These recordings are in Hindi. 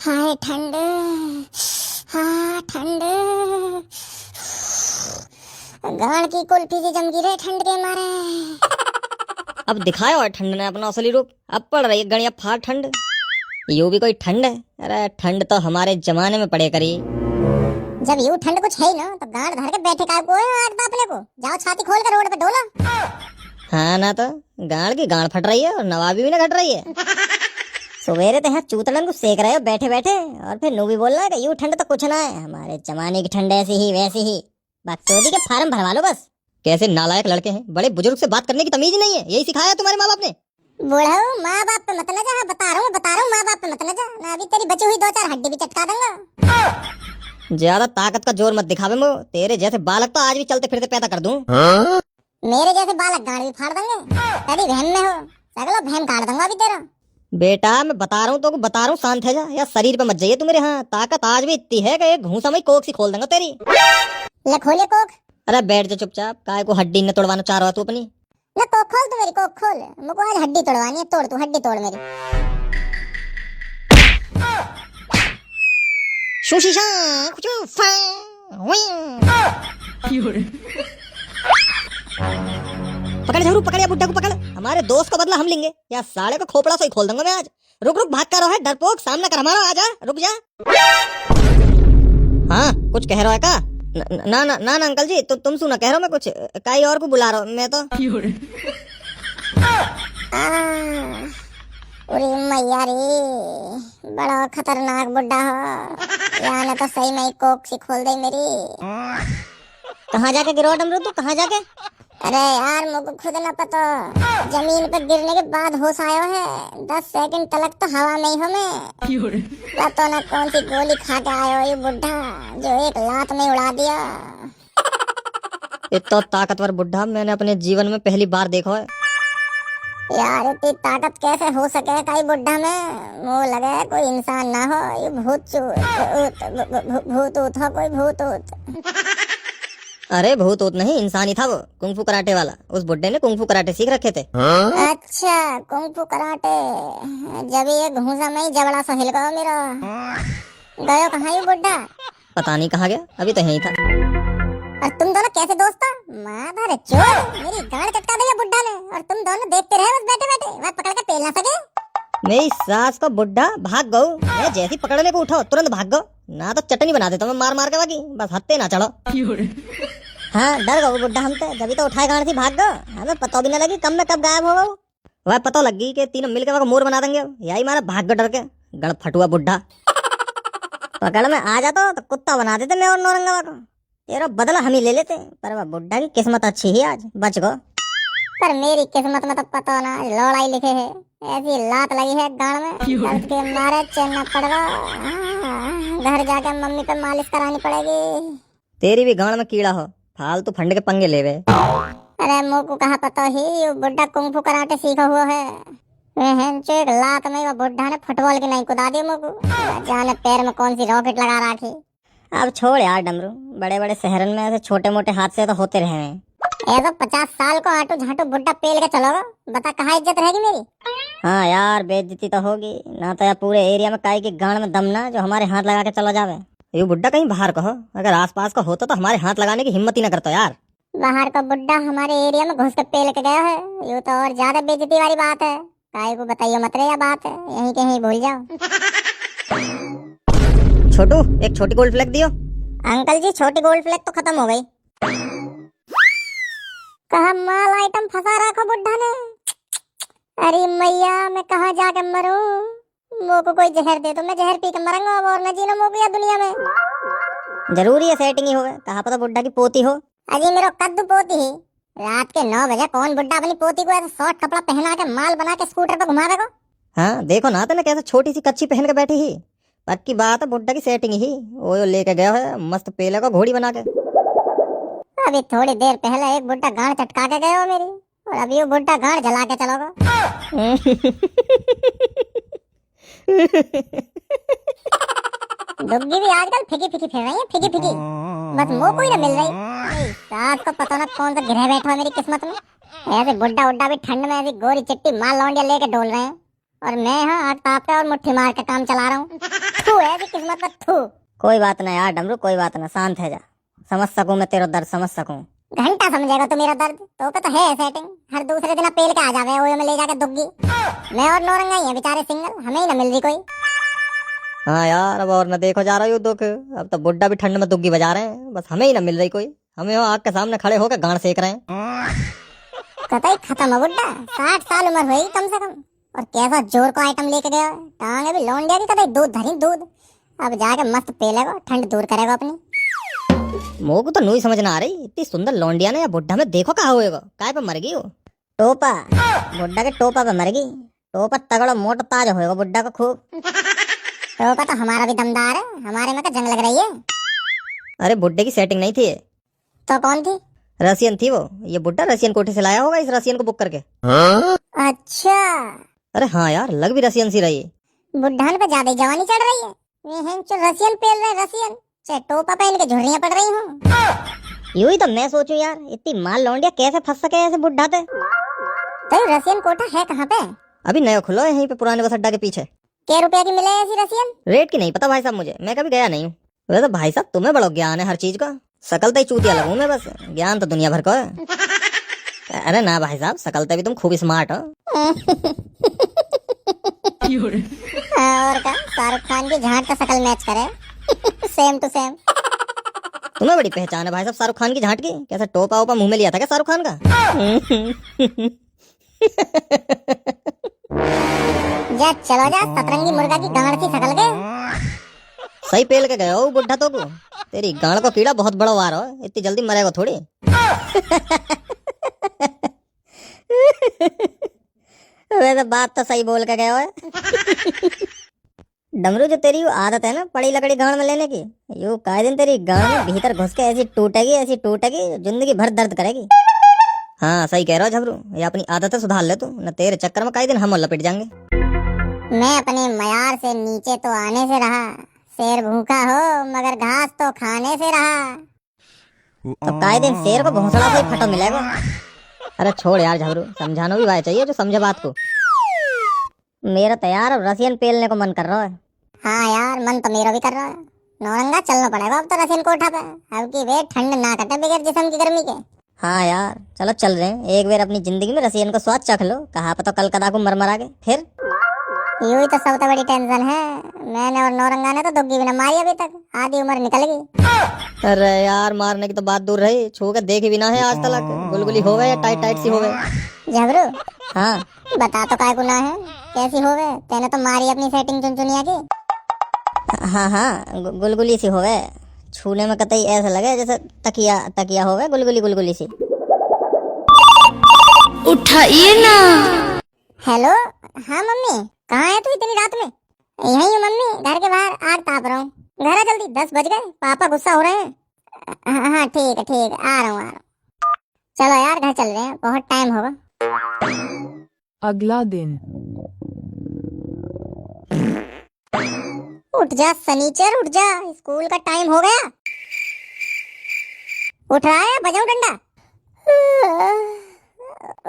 हाय ठंड, हाँ ठंड, गाड़ की कुल्फी सी जम गिरे ठंड के मारे। अब दिखाया और ठंड ने अपना असली रूप। अब पड़ रही है गणिया फाड़ ठंड। यूं भी कोई ठंड है? अरे ठंड तो हमारे जमाने में पड़े करी। जब यूं ठंड कुछ है ही ना तो गाड़ धर के बैठे काय को है आग अपने को। जाओ छाती खोल कर रोड पे ढोला। हाँ ना तो गाड़ की गाड़ फट रही है और नवाबी भी ना घट रही है। सवेरे तो यहाँ चूतड़न को सेक रहे हो बैठे बैठे और फिर नू भी बोल रहा है कि यूं ठंड तो कुछ ना है, हमारे जमाने की ठंड ऐसी ही वैसी ही। बकचोदी के फार्म भरवा लो बस। कैसे नालायक लड़के हैं, बड़े बुजुर्ग से बात करने की तमीज ही नहीं है। यही सिखाया तुम्हारे माँ बाप ने? बूढ़ा माँ बाप पे मत न जा। बता रहा हूँ माँ बाप पे मत न जा ना। अभी तेरी बची हुई 2-4 हड्डी भी चटका दूंगा। ज्यादा ताकत का जोर मत दिखावे मो। तेरे जैसे बालक तो आज भी चलते फिरते पैदा कर दूं। मेरे जैसे बालक गाड़ भी फाड़ देंगे। तेरी बहन में हो सगलो बहन काट दूंगा अभी तेरा। बेटा मैं बता रहा हूँ तो बता रहा हूँ, शांत है जा या शरीर पे मत जाइए तू मेरे। हाँ ताकत आज भी इतनी है कि एक घूसा में कोक सी खोल देंगे तेरी। ले खोले कोक। अरे बैठ जा चुपचाप, काय को हड्डी न तोड़वाना चाह रहा तू अपनी। ले कोक खोल तू मेरी कोक खोल। मुझको आज हड्डी तोड़वानी है। तोड़ तू हड्डी तोड़ मेरी। सुशीशा पकड़ झरू, पकड़ या बुड्ढा को पकड़। हमारे दोस्त का बदला हम लेंगे या साले को खोपड़ा से ही खोल दूंगा मैं आज। रुक रुक भाग कर रहा है डरपोक, सामना कर हमारा। आजा रुक जा। हाँ कुछ कह रहा है का? ना ना ना ना अंकल जी तुम सुना कह रहा हूँ मैं कुछ। कहीं और को बुला रहा हूँ मैं तो। अरे मैया रे बड़ा खतरनाक बुड्ढा हो। याने तो सही में कोक सी खोल दे मेरी। कहाँ जाके गिरो डमरू तू, कहाँ जाके? अरे यार मुझको खुद न पता। जमीन पे गिरने के बाद होश आया है। 10 सेकंड तलक तो हवा में ही हो मैं। पता न कौन सी गोली खा के आयो ये बुड्ढा जो एक लात में उड़ा दिया। इतना ताकतवर बुड्ढा मैंने अपने जीवन में पहली बार देखा है। यार इतनी ताकत कैसे हो सके कई बुड्ढा में? वो लगे कोई इंसान ना हो, ये भूत हो कोई भूत। अरे भूत ऊत नहीं, इंसान ही था वो, कुंफू कराटे वाला। उस बुड्ढे ने कुंफू कराटे सीख रखे थे। अच्छा कुंफू कराटे। जब ये घूसा में ही जबड़ा सा हिल गया मेरा। गयो कहाँ ये बुड्ढा? पता नहीं कहाँ गया, अभी तो यहीं था। और तुम दोनों कैसे दोस्त हो? माधर चोर मेरी गाड़ चटका दिया बुड्ढा ने और तुम दोनों देखते रहे बस बैठे बैठे। वह पकड़ के पेल ना सके। मेरी सास को बुड्ढा भाग गऊ। मैं जैसी पकड़ने को उठो तुरंत भाग गो। ना तो चटनी बना देता मैं मार मार के बाकी। बस हत्ते ना चढ़ो। हाँ डर गो बुड्ढा हमसे, जब तो उठाए गाड़ से भाग गो। हमें पता भी ना लगी कब में कब गायब हो गो। वह पता लगी कि तीनों मिलकर वह मोर बना देंगे। यही मारा भाग गो डर के। गड़ फटुआ बुड्ढा। पकड़ में आ जाता तो कुत्ता बना देते मैं और नौरंगा को। तेरा बदला हम ही ले लेते। पर वह बुड्ढा की किस्मत अच्छी ही आज बच गो। पर मेरी किस्मत में तो पता ना लौड़ाई लिखे है। ऐसी लात लगी है गाड़ में दर्द के मारे चैन न पड़ रहा। घर जाकर मम्मी पे मालिश करानी पड़ेगी। तेरी भी गाड़ में कीड़ा हो, फालतू फंड के पंगे लेवे। अरे मुझ को कहा पता ही ये बुड्ढा कुंफू कराटे सीखा हुआ है। एक लात में वो बुड्ढा ने फुटबॉल की नहीं कुदा दी मुझको। जाने पैर में कौन सी रॉकेट लगा रखी। अब छोड़ यार डमरू, बड़े बड़े शहरन में ऐसे छोटे मोटे हादसे तो होते रहे हैं। ऐसा 50 साल को आटू झाटू बुड्ढा पेल के चलोगा, बता कहाँ इज्जत रहेगी मेरी? हाँ यार बेइज्जती तो होगी ना। तो यार पूरे एरिया में काई की गाड़ में दम ना जो हमारे हाथ लगा के चला जावे। ये बुड्ढा कहीं बाहर का हो, अगर आसपास का होता तो हमारे हाथ लगाने की हिम्मत ही ना करता यार। बाहर का बुड्ढा हमारे एरिया में घुस के पेल के गया है, ये तो और ज्यादा बेइज्जती वाली बात है। काई को बताइए मत रे, या बात है यहीं कहीं भूल जाओ। छोटू एक छोटी गोल्ड फ्लैग दियो। अंकल जी छोटी गोल्ड फ्लैग तो खत्म हो गई। कहा माल आइटम फंसा रखा बुड्ढा ने। अरे मैया मैं कहाँ जाके मरूं? मो को कोई जहर दे तो मैं जहर पी के मरूंगा अब और न जीना मो को या दुनिया में। जरूरी है सेटिंग ही होवे, कहा पता बुड्ढा की पोती हो। अजी मेरा कद्दू पोती ही। रात के 9 बजे कौन बुड्ढा अपनी पोती को ऐसा शॉर्ट कपड़ा पहना के माल बना के स्कूटर पे घुमा देगा? हाँ देखो ना तेने कैसे छोटी सी कच्ची पहन के बैठी ही। पक्की बात है बुड्ढा की सेटिंग ही वो लेके गया है मस्त पेले का घोड़ी बना के। अभी थोड़ी देर पहले एक बुड्ढा गाड़ चटका के गया मेरी और अभी वो बुड्ढा गाड़ जला के चलोगा। डुग्गी भी आजकल फिकी फिकी फिर रही है, फिकी फिकी। बस मुंह कोई ना मिल रही। सास को पता ना कौन सा गिरह बैठा है मेरी किस्मत में। ऐसे बुड्ढा उड्ढा भी ठंड में ऐसी गोरी चिट्टी माल लौंडिया लेके डोल रहे हैं और मैं यहाँ आग ताप के और मुट्ठी मार के काम चला रहा हूँ। थू है ऐसी किस्मत पर थू। कोई बात ना यार डमरू, कोई बात ना, शांत है जा। समझ सकूं मैं तेरा दर्द, समझ सकूं। घंटा समझेगा तो मेरा दर्द तो पे तो है सेटिंग। हर दूसरे दिन पेल के आ जावे ओयो में ले जाके दुग्गी। मैं और नौरंगा ही है बेचारे सिंगल, हमें ही ना मिल रही कोई। हाँ यार, अब और न देखो जा रहा हो दुख। अब तो बुड्ढा भी ठंड में दुग्गी बजा रहे हैं, बस हमें ही ना मिल रही कोई। हमें वो आग के सामने खड़े होकर गांड सेक रहे हैं। कतई खत्म है बुड्ढा, 60 साल उम्र हुई कम से कम। और कैसा जोर को आइटम लेके गया है। टांगे भी लौंडिया की कतई दूध धरी दूध। अब जाके मस्त पेलेगा, ठंड दूर करेगा अपनी। मोह को तो नहीं समझ ना आ रही, इतनी सुंदर लौंडिया ने या बुड्ढा में देखो कहा होएगा, काय पे मर गई हो। टोपा, बुड्ढा के टोपा पे मर गई। टोपा तगड़ा मोटा ताज होएगा बुड्ढा का खूब। टोपा तो हमारा भी दमदार है, हमारे में का जंग लग रही है। अरे बुड्ढे की सेटिंग नहीं थी ये, तो कौन थी? रसियन थी वो। ये बुड्ढा रसियन कोठी से लाया होगा इस रसियन को बुक करके। अच्छा, अरे हाँ यार, लग भी रसियन सी रही। बुड्ढान पे ज्यादा ही जवानी चढ़ रही है। ये हैं रसियन पेल रहे रसियन, चाहे टोपा पहन के झुर्रियां पड़ रही हूँ। यूं ही तो मैं सोचूं यार, इतनी माल लौंडिया कैसे फंस सके ऐसे बुड्ढा थे। तो रसियन कोठा है कहाँ पे? अभी नया खुला है यहीं पे पुराने बस अड्डा के पीछे। क्या रुपया की मिले ऐसी रसियन? रेट की नहीं पता भाई साहब मुझे, मैं कभी गया नहीं हूँ। वैसे भाई साहब तुम्हें बड़ा ज्ञान है हर चीज का। सकल तो ही चूतिया लगूं मैं, बस ज्ञान तो दुनिया भर का है। अरे ना भाई साहब, सकल तो भी तुम खूब स्मार्ट हो। और का शाहरुख खान की झांट का शकल मैच करे। Same to same. तुम्हें बड़ी पहचान है भाई साहब शाहरुख खान की झांट की। कैसा टोपा ओपा मुंह में लिया था क्या शाहरुख खान का? जा चलो जा, सतरंगी मुर्गा की गांड सी शकल के। सही पेल के गए हो बुड्ढा तो को। तेरी गांड को कीड़ा बहुत बड़ा वार हो, इतनी जल्दी मरेगा थोड़ी। वैसे बात तो सही बोल के गए हो। डमरू, जो तेरी आदत है ना पड़ी लकड़ी गांड में लेने की, यू काहे दिन तेरी गांड में भीतर घुस के ऐसी टूटेगी जिंदगी भर दर्द करेगी। हाँ सही कह रहा हो झबरू, ये अपनी आदतें सुधार ले तू, न तेरे चक्कर में कई दिन हम लपेट जाएंगे। मैं अपने मयार से नीचे तो आने से रहा। शेर भूखा हो मगर घास तो खाने से रहा। तो कई दिन शेर को भोंसड़ा से ही फटो मिलेगा। अरे छोड़ यार झबरू, समझाना भी भाई चाहिए जो समझे बात को। मेरा तो यार अब रसियन पेलने को मन कर रहा है। हाँ यार, मन तो मेरा भी कर रहा है। नौरंगा चलना पड़ेगा अब तो रसियन कोठा पे। अब की वे ठंड ना कटे बगैर जिस्म की गर्मी के। हाँ यार चलो चल रहे हैं, एक बार अपनी जिंदगी में रसियन को स्वाद चख लो, कहा पता कल कदा को मर के फिर। यूं ही तो सबसे बड़ी टेंशन है। मैंने और नौरंगा ने तो दुग्गी भी न मारी अभी तक, आधी उम्र निकल गई। अरे यार मारने की तो बात दूर रही, छू के देखे भी ना है आज तक। गुलगुली हो गए या टाइट टाइट सी हो गए। झबरू, हाँ बता तो काय गुनाह है, कैसी हो गए? तेने तो मारी अपनी सेटिंग चुनचुनिया की। हाँ गुलगुली सी हो गए, छूने में कतई ऐसा लगे जैसे तकिया हो गए, गुलगुली सी। उठाइए ना। हेलो, हाँ मम्मी, कहाँ है तू इतनी रात में? यहीं हूँ मम्मी, घर के बाहर आग ताप रहा हूँ। घर आ जल्दी, 10 बज गए, पापा गुस्सा हो रहे हैं। हाँ ठीक है, आ रहा हूँ। चलो यार घर चल रहे हैं, बहुत टाइम होगा। अगला दिन। उठ जा सनीचर, उठ जा, स्कूल का टाइम हो गया। उठ रहा है, बजाऊं डंडा?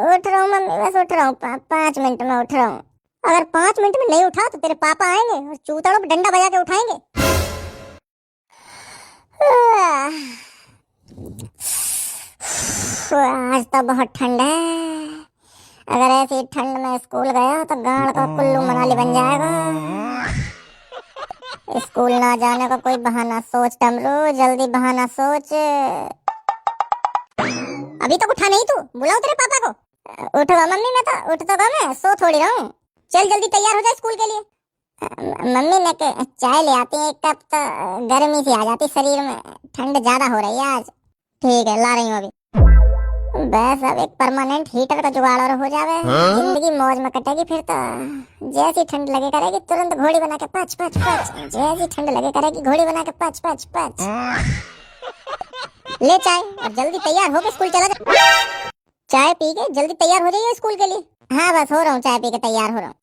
उठ रहा हूँ मम्मी, बस उठ रहा हूँ, 5 मिनट में उठ रहा हूँ। अगर 5 मिनट में नहीं उठा तो तेरे पापा आएंगे और चूतड़ों पे डंडा बजा के उठाएंगे। आज तो बहुत ठंड है। अगर ऐसी ठंड में स्कूल गया तो गाड़ का कुल्लू मनाली बन जाएगा। स्कूल ना जाने का कोई बहाना सोच डमरू, जल्दी बहाना सोच। अभी तक उठा नहीं तू, बुलाओ तेरे पापा को। उठ गया मम्मी, मैं तो उठ तो गया, मैं सो थोड़ी रहा हूँ। चल जल्दी तैयार हो जा स्कूल के लिए। मम्मी ने चाय ले आती है 1 कप, तो गर्मी सी आ जाती शरीर में, ठंड ज्यादा हो रही है आज। ठीक है, ला रही हूँ अभी। बस अब एक परमानेंट हीटर का जुगाड़ और हो जावे, जिंदगी मौज में कटेगी फिर तो। जैसी ठंड लगे करेगी तुरंत घोड़ी बना के पच पच पच, जैसी ठंड लगे करेगी घोड़ी बना के पच पच पच। ले चाय और जल्दी तैयार होके स्कूल चला जा। चाय पी के जल्दी तैयार हो जाइए स्कूल के लिए। हाँ बस हो रहा हूँ, चाय पी के तैयार हो रहा हूँ।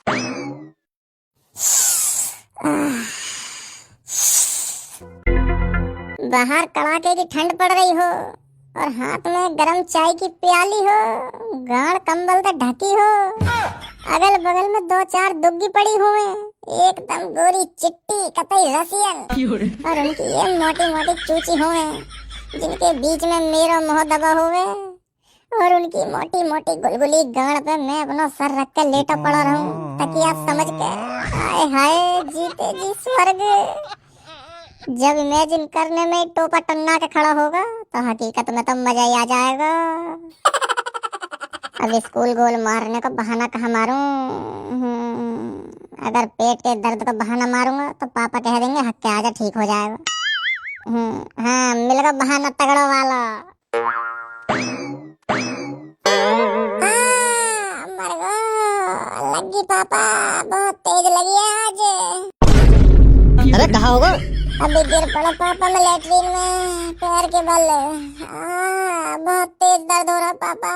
बाहर कड़ाके की ठंड पड़ रही हो और हाथ में गरम चाय की प्याली हो, गाढ़ कंबल से ढकी हो, अगल बगल में 2-4 दुग्गी पड़ी हुए, एकदम गोरी चिट्टी कतई रसियन, और उनकी ये मोटी मोटी चूची हुए, जिनके बीच में मेरा मुंह दबा हुए, और उनकी मोटी मोटी गुलगुली गाड़ पे मैं अपना सर रख के लेटा पड़ा रहूं तकिया समझ के। हाय हाय जीते जी स्वर्ग। जब इमेजिन करने में टोपा टन्ना के खड़ा होगा तो हकीकत में तो मजा ही आ जाएगा। अब स्कूल गोल मारने का बहाना कहाँ मारूं? अगर पेट के दर्द का बहाना मारूंगा तो पापा कह देंगे हक के आजा ठीक हो जाएगा। हाँ मिल गया बहाना तगड़ा वाला। मर गया, लगी पापा, बहुत तेज लगी है आज। अरे कहाँ होगा? अभी गिर पड़ा पापा मैं लैट्रीन में, पैर के बल। बहुत तेज दर्द हो रहा पापा,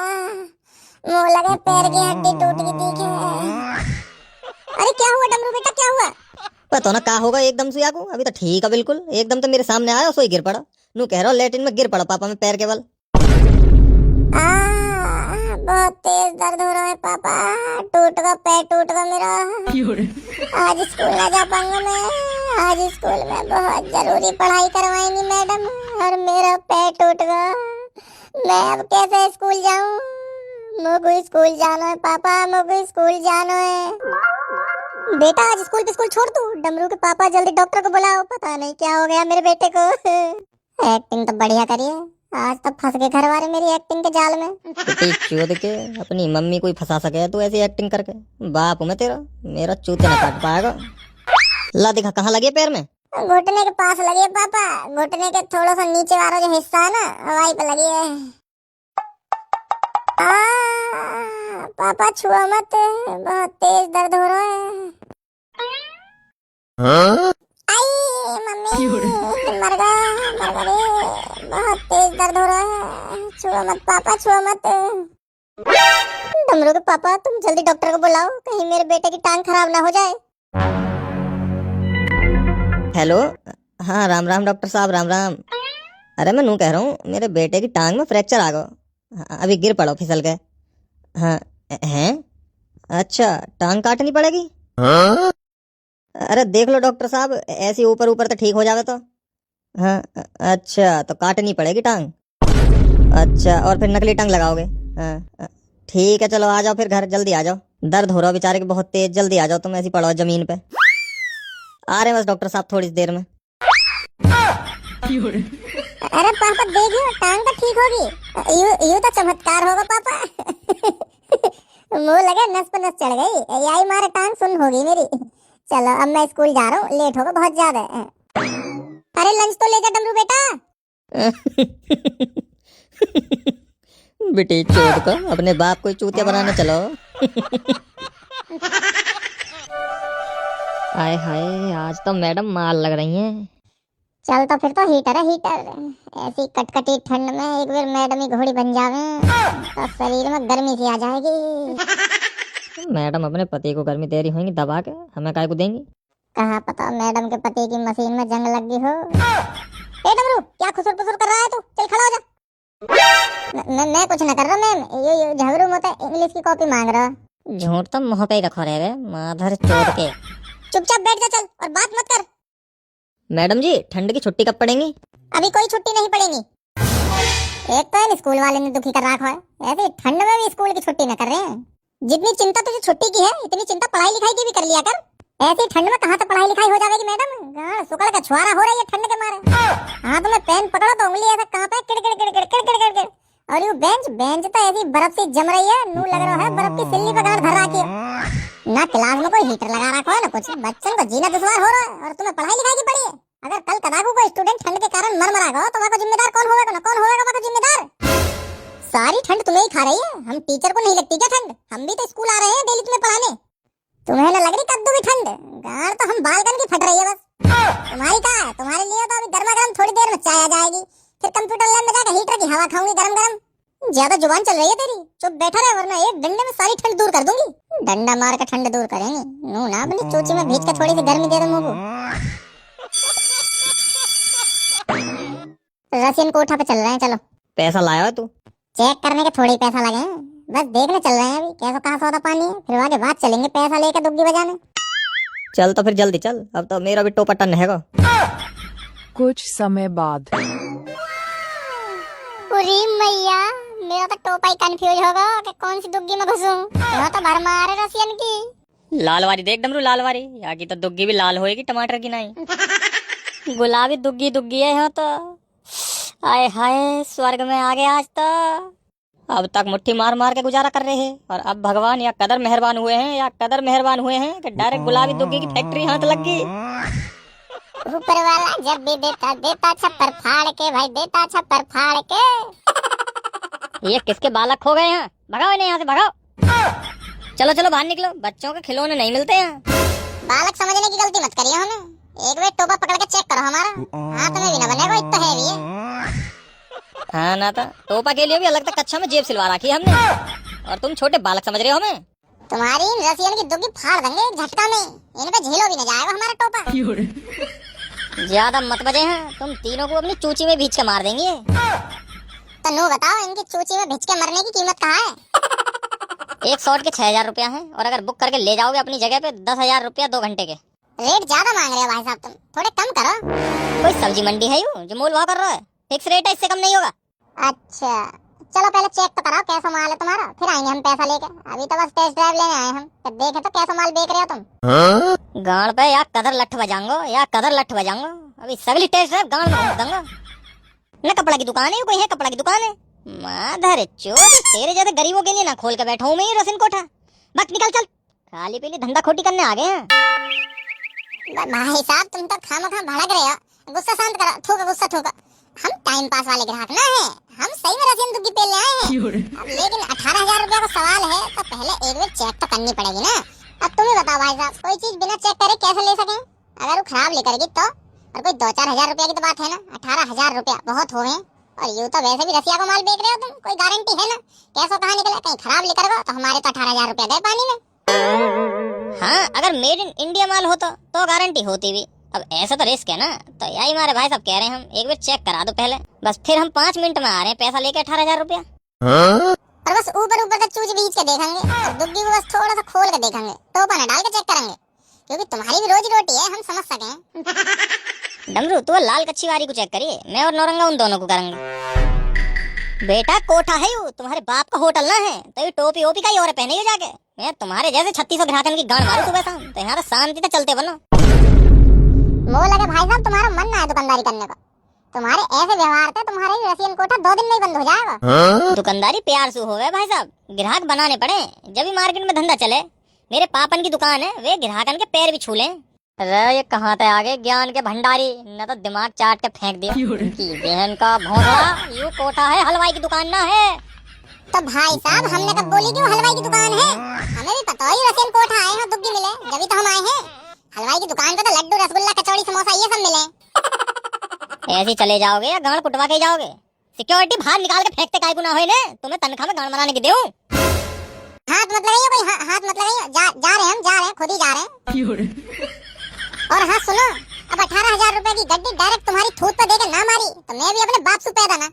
मुंह लगे पैर की हड्डी टूट गई दिखे। अरे क्या हुआ डमरू बेटा, क्या हुआ? पता ना क्या होगा, एकदम से आगू अभी तो ठीक है बिल्कुल, एकदम तो मेरे सामने आया सोई गिर पड़ा। नू कह रहा हूँ लेटिन में गिर पड़ा पापा में पैर के बल। बहुत तेज दर्द हो रहा है पापा, टूट गया पैर, टूट गया मेरा। आज स्कूल ना जा पाऊंगा मैं। आज स्कूल में बहुत जरूरी पढ़ाई करवाएंगी मैडम, और मेरा पैर टूट गया। मैं अब कैसे स्कूल जाऊं? मुझे स्कूल जाना है पापा, मुझे स्कूल जाना है। बेटा आज स्कूल छोड़ तू। डमरू के पापा जल्दी डॉक्टर को बुलाओ, पता नहीं क्या हो गया मेरे बेटे को। एक्टिंग तो बढ़िया करिए, आज तक फंस गए घर वाले मेरी एक्टिंग के जाल में। चूत के अपनी मम्मी को ही फंसा सके तू ऐसी एक्टिंग करके। बाप हूँ मैं तेरा, मेरा चूते न काट पाएगा। ला दिखा कहाँ लगी पैर में? घुटने के पास लगी है पापा, घुटने के थोड़ा सा नीचे वाला जो हिस्सा है ना वहीं पे लगी है। पापा छुआ मत, बहुत तेज दर्द हो रहा है। आई मम्मी, मर गया रे, बहुत तेज दर्द हो रहा है। छुआ मत पापा, छुआ मत। डमरू के पापा तुम जल्दी डॉक्टर को बुलाओ, कहीं मेरे बेटे की टांग खराब ना हो जाए। हेलो, हाँ राम राम डॉक्टर साहब, राम राम। अरे मैं नू कह रहा हूँ मेरे बेटे की टांग में फ्रैक्चर आ गया, अभी गिर पड़ो फिसल के। हाँ हैं? अच्छा टांग काटनी पड़ेगी? अरे देख लो डॉक्टर साहब, ऐसे ऊपर ऊपर तो ठीक हो जावे तो। हाँ अच्छा तो काटनी पड़ेगी टांग। अच्छा और फिर नकली टांग लगाओगे? हाँ ठीक है, चलो आ जाओ फिर घर, जल्दी आ जाओ। दर्द हो रहा बेचारे के बहुत तेज, जल्दी आ जाओ तुम, ऐसी पड़ो जमीन पे। आ रहे बस डॉक्टर साहब थोड़ी देर में। अरे पापा देखियो टांग तो ठीक होगी, यू तो चमत्कार होगा पापा। मुंह लगे नस पे नस चढ़ गई, यही मारे टांग सुन होगी मेरी। चलो अब मैं स्कूल जा रहा हूँ, लेट होगा बहुत ज्यादा। अरे लंच तो ले जा डमरू बेटा। बेटे चोद को अपने बाप को चूतिया बनाने चलो। आय हाय आज तो मैडम माल लग रही हैं। चल तो फिर तो हीटर है हीटर, ऐसी कटकटी ठंड में एक बार मैडम ही घोड़ी बन जावे तो शरीर में गर्मी सी आ जाएगी। मैडम अपने पति को गर्मी दे रही होंगी दबा के, हमें काय को देंगी? कहाँ पता मैडम के पति की मशीन में जंग लग गई हो। ए डमरू क्या खुसुर पुसुर कर रहा है तू, चल खड़ा हो जा। मैं कुछ न कर रहा मैम, ये झगड़ू मत इंग्लिश की कॉपी मांग रहा। झूठ तो मुंह पे ही रखो रे माधर चोद के। चुपचाप बैठ जा चल, और बात मत कर। मैडम जी ठंड की छुट्टी कब पड़ेगी? अभी कोई छुट्टी नहीं पड़ेगी। एक तो स्कूल वाले ने दुखी कर रखा है, ऐसे ठंड में भी स्कूल की छुट्टी न कर रहे हैं। जितनी चिंता तुझे छुट्टी की है इतनी चिंता पढ़ाई लिखाई की भी कर लिया कर। ऐसी ठंड में कहाँ से पढ़ाई लिखाई हो जाएगी मैडम, गाड़ सुकड़ का छुआरा हो रही है ठंड के मारे। हाथ में पेन पकड़ो तो उंगली ऐसा कहाँ पे किड़ किड़ किड़ किड़ किड़ किड़ किड़। और ये बेंच तो ऐसी बर्फ सी जम रही है, नू लग रहा है बर्फ की सिल्ली पे गाड़ धर रखी है। ना क्लास में कोई हीटर लगा रखा है ना कुछ, बच्चों को जीना दुश्वार हो रहा है और तुम्हें पढ़ाई लिखाई की पड़ी है। अगर कल कदाकू कोई स्टूडेंट ठंड के कारण मर मरा तो वहाँ जिम्मेदार कौन होगा ना, कौन होगा वहाँ जिम्मेदार? सारी ठंड तुम्हें ही खा रही है, हम टीचर को नहीं लगती क्या ठंड? हम भी तो स्कूल आ रहे हैं डेली तुम्हें पढ़ाने। तुम्हें ना लग रही कद्दू की ठंड, गाड़ तो हम बालकन की फट रही है बस। तुम्हारी कहाँ है? तुम्हारे लिए तो अभी गर्मा गर्म थोड़ी देर में चाय आ जाएगी, फिर कंप्यूटर लैब में जाकर हीटर की हवा खाऊंगी गरम गरम। ज्यादा जुबान चल रही है तेरी, चुप बैठा रहे वरना एक डंडे में सारी ठंड दूर कर दूंगी। डंडा मार के ठंड दूर करेंगे, नू ना अपनी चोची में भीज के थोड़ी सी गर्मी दे दो मुंह को। रसियन कोठा पे चल रहे हैं, चलो। पैसा लाया है तू? चेक करने के थोड़े ही पैसा लगे हैं, बस देखने चल रहे हैं अभी कैसा कहाँ सौदा पानी है, फिर आगे बात चलेंगे पैसा लेकर दुग्गी बजाने। चल तो फिर जल्दी चल, अब तो मेरा भी टोपा टन हैगा। कुछ समय बाद। पूरी मैया, मेरा तो टोपा ही कंफ्यूज होगा कि कौन सी दुग्गी में घुसूं। यह तो भर मारे रसियन की। लाल वाली देख डमरू, लाल वाली। यहाँ की तो दुग्गी भी लाल होएगी, टमाटर की नहीं। गुलाबी दुग्गी दुग्गी है यहाँ तो। आए हाय, स्वर्ग में आ गए आज तो। अब तक मुट्ठी मार मार के गुजारा कर रहे हैं, और अब भगवान या कदर मेहरबान हुए हैं कि डायरेक्ट गुलाबी दुग्गी की फैक्ट्री हाथ लग गई। ऊपर वाला जब भी देता छप्पर फाड़ के, भाई देता छप्पर फाड़ के। ये किसके बालक खो गए हैं? भगाओ इन्हें यहाँ से, भगाओ। चलो चलो बाहर निकलो, बच्चों के खिलौने नहीं मिलते हैं। बालक समझने की गलती मत करिए हमें। एक बार टोपा पकड़ के चेक करो हमारा, हाथ में भी ना बनेगा, इतना हैवी है। हाँ ना था, टोपा के लिए भी अलग तक कक्षा में जेब सिलवा रखी है हमने, और तुम छोटे बालक समझ रहे हो हमें। तुम्हारी इन रसियन की दुग्गी फाड़ देंगे एक झटका में, इन पे झेलो भी न जाएगा हमारा टोपा। ज्यादा मत बजे हैं, तुम तीनों को अपनी चूची में भींच के मार देंगे। तो नो बताओ, इनकी चूची में भिज के मरने की कीमत कहाँ है? एक शॉट के 6,000 रुपया है, और अगर बुक करके ले जाओगे अपनी जगह पे 10,000 रुपया 2 घंटे के। रेट ज्यादा मांग रहे हो भाई साहब, तुम थोड़े कम करो। कोई सब्जी मंडी है यूं जो मोल भाव कर रहा है? फिक्स रेट है, इससे कम नहीं होगा। अच्छा चलो पहले चेक तो कराओ कैसा माल है तुम्हारा, फिर आएंगे हम पैसा लेके। अभी तो बस टेस्ट ड्राइव लेने आए हम, तो देखे तो कैसा माल बेच रहे हो तुम। गाड़ पे या कदर लठ बजाऊंगा, अभी सगली टेस्ट ड्राइव गाड़ में घुस दूंगा। न कपड़ा की दुकान है, कोई है कपड़ा की दुकान है? माधर चोद, तेरे जैसे गरीबों के लिए ना खोल के बैठा हूँ मैं ये रसिन कोठा। बस निकल चल, खाली पीली धंधा खोटी करने आ गए हैं। भाई साहब तुम तो खामखा भड़क रहे हो, गुस्सा शांत करो, थूका गुस्सा थूका। हम टाइम पास वाले ग्राहक ना है, हम सही में रसियन दुग्गी पे ले आए हैं। अब लेकिन 18,000 रुपया का सवाल है, तो पहले एक बार चेक तो करनी पड़ेगी ना। अब तुम ही बताओ भाई साहब, कोई चीज बिना चेक करे कैसे ले सकें? अगर वो खराब लेकरगी तो, और कोई 2-4 हजार रुपया की तो बात है ना। 18,000 रुपया बहुत हो गए, और यूं तो वैसे भी रसिया को माल बेच रहे हो तुम, कोई गारंटी है ना? कैसा कहाँ निकला, कहीं खराब लेकर गो तो हमारे तो 18,000 रुपया गए पानी में। हाँ, अगर मेड इन इंडिया माल होता तो गारंटी होती भी। अब ऐसा तो रिस्क है ना, तो यही हमारे भाई साहब कह रहे हैं, हम एक बार चेक करा दो पहले, बस फिर हम 5 मिनट में आ रहे हैं पैसा लेके 18,000 रुपया। और बस ऊपर तक चूज बीच के देखेंगे, और दुग्गी को बस थोड़ा सा खोल के देखेंगे, टोपा न डाल के चेक करेंगे, क्योंकि तुम्हारी भी रोजी रोटी है, हम समझ सकें। डमरू तू लाल कच्ची वारी को चेक करिए, मैं और नौरंगा उन दोनों को करेंगे। बेटा कोठा है यू, तुम्हारे बाप का होटल ना है, तो ये टोपी ओपी का ही और पहने जाके। मैं तुम्हारे जैसे 3600 ग्राहकन की गांड मारू सुबह शाम, तो यहाँ शांति से चलते बनो। वो लगे भाई साहब तुम्हारा मन ना है दुकानदारी करने का, तुम्हारे ऐसे व्यवहार से तुम्हारे रसियन कोठा 2 दिन में ही बंद हो जाएगा। दुकानदारी प्यार से होवे भाई साहब, ग्राहक बनाने पड़े, जब भी मार्केट में धंधा चले। मेरे पापन की दुकान है, वे ग्राहकन के पैर भी छू लें। अरे ये कहाँ से आगे ज्ञान के भंडारी, न तो दिमाग चाट के फेंक दिया कि बहन का भौंकड़ा। यू कोठा है, हलवाई की दुकान ना है। तो भाई साहब हमने कब बोली कि वो हलवाई की दुकान है? हमें भी पता है रसियन कोठा आए हैं, दुग्गी मिले, जब तो हम आए हैं। हलवाई की दुकान पे तो लड्डू रसगुल्ला कचौड़ी समोसा ये सब मिले। ऐसे चले जाओगे या गांड कुटवा के जाओगे? सिक्योरिटी बाहर निकाल के फेंकते काहे को ना होए ने, तुम्हें तनख्वाह में गांड बनाने की देऊं? हाथ मत लगाइए, कोई हाथ मत लगाइए, जा रहे हैं, खुद ही जा रहे हैं। और हाँ सुनो, अब 18,000 रुपए की गड्डी डायरेक्ट तुम्हारी थूत पे देके ना मारी तो मैं भी अपने बाप से पैदा ना।